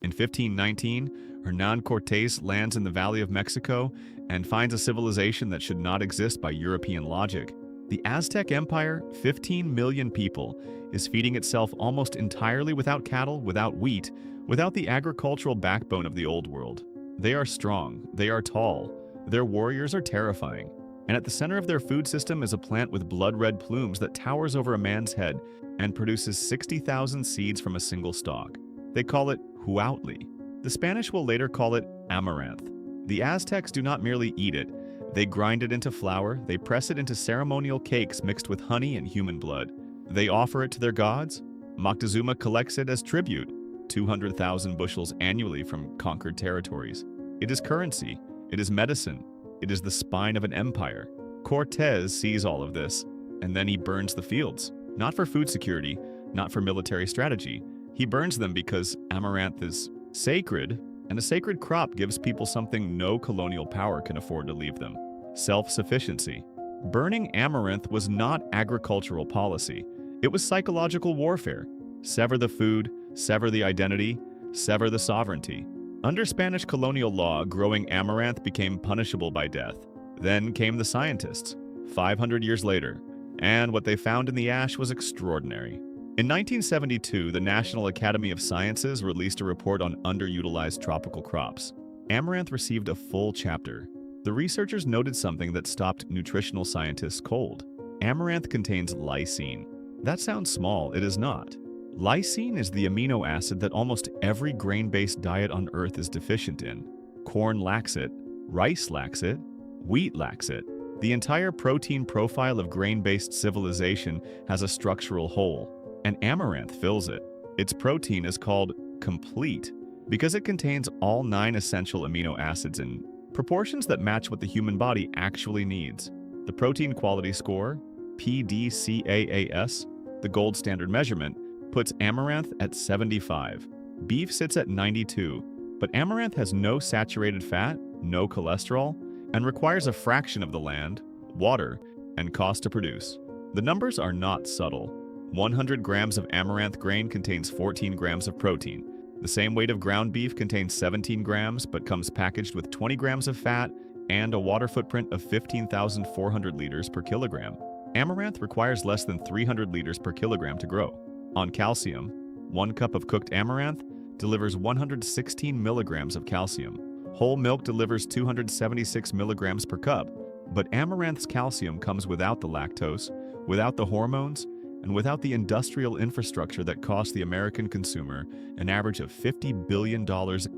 In 1519, Hernan Cortés lands in the Valley of Mexico and finds a civilization that should not exist by European logic. The Aztec Empire, 15 million people, is feeding itself almost entirely without cattle, without wheat, without the agricultural backbone of the Old World. They are strong, they are tall, their warriors are terrifying, and at the center of their food system is a plant with blood-red plumes that towers over a man's head and produces 60,000 seeds from a single stalk. They call it huautli. The Spanish will later call it amaranth. The Aztecs do not merely eat it, they grind it into flour, they press it into ceremonial cakes mixed with honey and human blood. They offer it to their gods. Moctezuma collects it as tribute, 200,000 bushels annually from conquered territories. It is currency, it is medicine, it is the spine of an empire. Cortés sees all of this, and then he burns the fields. Not for food security, not for military strategy. He burns them because amaranth is sacred, and a sacred crop gives people something no colonial power can afford to leave them: self-sufficiency. Burning amaranth was not agricultural policy. It was psychological warfare. Sever the food, sever the identity, sever the sovereignty. Under Spanish colonial law, growing amaranth became punishable by death. Then came the scientists, 500 years later, and what they found in the ash was extraordinary. In 1972, the National Academy of Sciences released a report on underutilized tropical crops. Amaranth received a full chapter. The researchers noted something that stopped nutritional scientists cold. Amaranth contains lysine. That sounds small, it is not. Lysine is the amino acid that almost every grain-based diet on Earth is deficient in. Corn lacks it, rice lacks it, wheat lacks it. The entire protein profile of grain-based civilization has a structural hole, and amaranth fills it. Its protein is called complete because it contains all 9 essential amino acids in proportions that match what the human body actually needs. The protein quality score, PDCAAS, the gold standard measurement, puts amaranth at 75. Beef sits at 92, but amaranth has no saturated fat, no cholesterol, and requires a fraction of the land, water, and cost to produce. The numbers are not subtle. 100 grams of amaranth grain contains 14 grams of protein. The same weight of ground beef contains 17 grams but comes packaged with 20 grams of fat and a water footprint of 15,400 liters per kilogram. Amaranth requires less than 300 liters per kilogram to grow. On calcium, 1 cup of cooked amaranth delivers 116 milligrams of calcium. Whole milk delivers 276 milligrams per cup, but amaranth's calcium comes without the lactose, without the hormones, and without the industrial infrastructure that costs the American consumer an average of $50 billion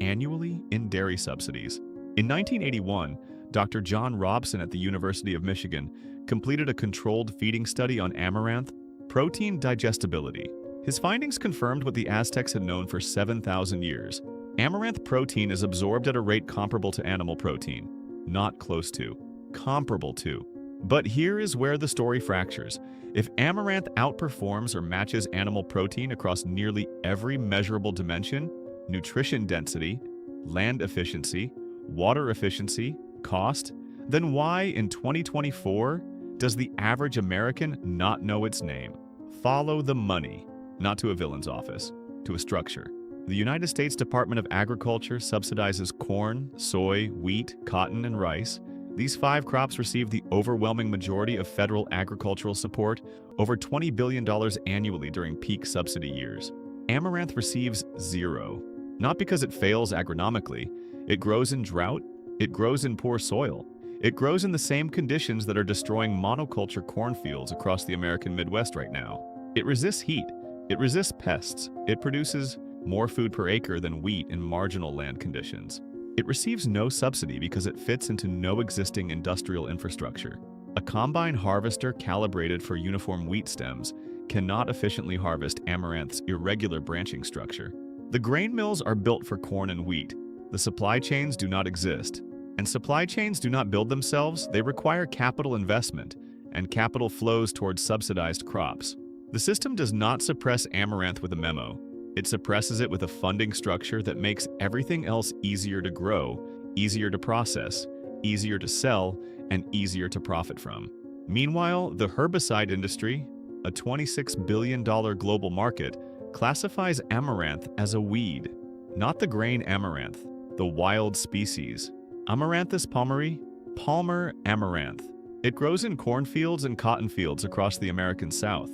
annually in dairy subsidies. In 1981, Dr. John Robson at the University of Michigan completed a controlled feeding study on amaranth protein digestibility. His findings confirmed what the Aztecs had known for 7,000 years. Amaranth protein is absorbed at a rate comparable to animal protein. Not close to. Comparable to. But here is where the story fractures. If amaranth outperforms or matches animal protein across nearly every measurable dimension, nutrition density, land efficiency, water efficiency, cost, then why in 2024 does the average American not know its name? Follow the money, not to a villain's office, to a structure. The United States Department of Agriculture subsidizes corn, soy, wheat, cotton, and rice. These 5 crops receive the overwhelming majority of federal agricultural support, over $20 billion annually during peak subsidy years. Amaranth receives 0. Not because it fails agronomically. It grows in drought. It grows in poor soil. It grows in the same conditions that are destroying monoculture cornfields across the American Midwest right now. It resists heat. It resists pests. It produces more food per acre than wheat in marginal land conditions. It receives no subsidy because it fits into no existing industrial infrastructure. A combine harvester calibrated for uniform wheat stems cannot efficiently harvest amaranth's irregular branching structure. The grain mills are built for corn and wheat. The supply chains do not exist. And supply chains do not build themselves, they require capital investment, and capital flows towards subsidized crops. The system does not suppress amaranth with a memo. It suppresses it with a funding structure that makes everything else easier to grow, easier to process, easier to sell, and easier to profit from. Meanwhile, the herbicide industry, a $26 billion global market, classifies amaranth as a weed. Not the grain amaranth, the wild species. Amaranthus palmeri, Palmer amaranth. It grows in cornfields and cotton fields across the American South.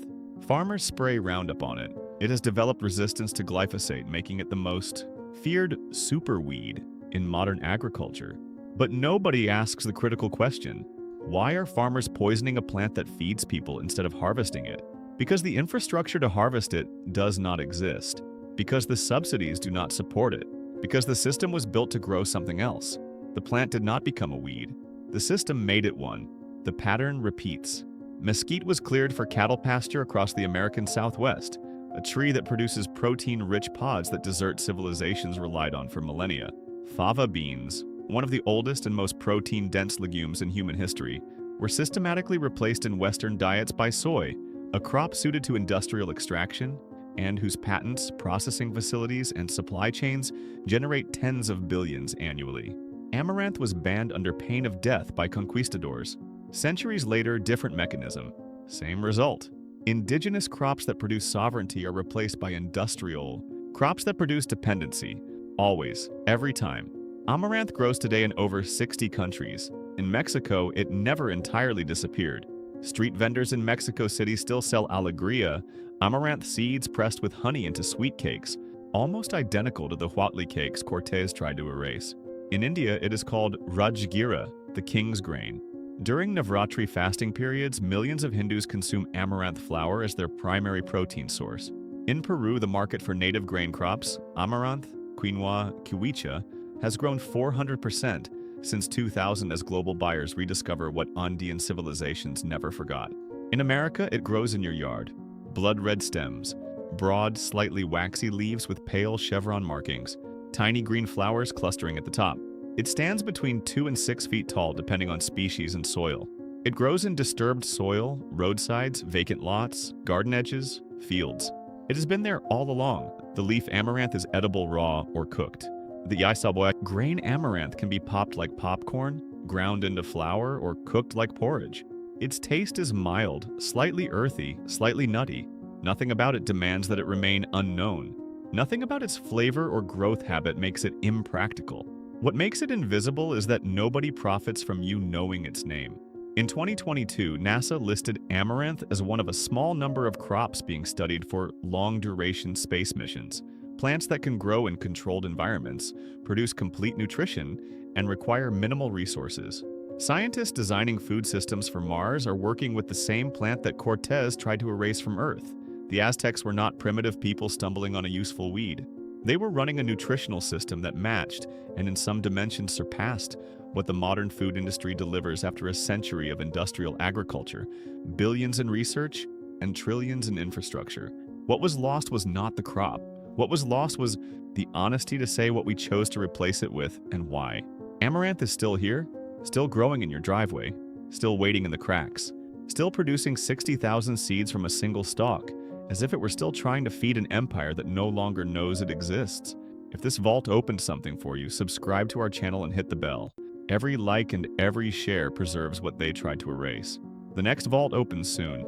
Farmers spray Roundup on it. It has developed resistance to glyphosate, making it the most feared superweed in modern agriculture. But nobody asks the critical question: why are farmers poisoning a plant that feeds people instead of harvesting it? Because the infrastructure to harvest it does not exist. Because the subsidies do not support it. Because the system was built to grow something else. The plant did not become a weed. The system made it one. The pattern repeats. Mesquite was cleared for cattle pasture across the American Southwest, a tree that produces protein-rich pods that desert civilizations relied on for millennia. Fava beans, one of the oldest and most protein-dense legumes in human history, were systematically replaced in Western diets by soy, a crop suited to industrial extraction and whose patents, processing facilities, and supply chains generate tens of billions annually. Amaranth was banned under pain of death by conquistadors. Centuries later, different mechanism. Same result. Indigenous crops that produce sovereignty are replaced by industrial crops that produce dependency. Always, every time. Amaranth grows today in over 60 countries. In Mexico, it never entirely disappeared. Street vendors in Mexico City still sell alegria, amaranth seeds pressed with honey into sweet cakes, almost identical to the huatli cakes Cortez tried to erase. In India, it is called rajgira, the king's grain. During Navratri fasting periods, millions of Hindus consume amaranth flour as their primary protein source. In Peru, the market for native grain crops, amaranth, quinoa, kiwicha, has grown 400% since 2000 as global buyers rediscover what Andean civilizations never forgot. In America, it grows in your yard. Blood red stems, broad, slightly waxy leaves with pale chevron markings, tiny green flowers clustering at the top. It stands between 2 and 6 feet tall depending on species and soil. It grows in disturbed soil, roadsides, vacant lots, garden edges, fields. It has been there all along. The leaf amaranth is edible raw or cooked. The yaisaboya grain amaranth can be popped like popcorn, ground into flour, or cooked like porridge. Its taste is mild, slightly earthy, slightly nutty. Nothing about it demands that it remain unknown. Nothing about its flavor or growth habit makes it impractical. What makes it invisible is that nobody profits from you knowing its name. In 2022, NASA listed amaranth as one of a small number of crops being studied for long-duration space missions. Plants that can grow in controlled environments, produce complete nutrition, and require minimal resources. Scientists designing food systems for Mars are working with the same plant that Cortez tried to erase from Earth. The Aztecs were not primitive people stumbling on a useful weed. They were running a nutritional system that matched, and in some dimensions surpassed, what the modern food industry delivers after a century of industrial agriculture, billions in research, and trillions in infrastructure. What was lost was not the crop. What was lost was the honesty to say what we chose to replace it with and why. Amaranth is still here, still growing in your driveway, still waiting in the cracks, still producing 60,000 seeds from a single stalk, as if it were still trying to feed an empire that no longer knows it exists. If this vault opened something for you, subscribe to our channel and hit the bell. Every like and every share preserves what they tried to erase. The next vault opens soon.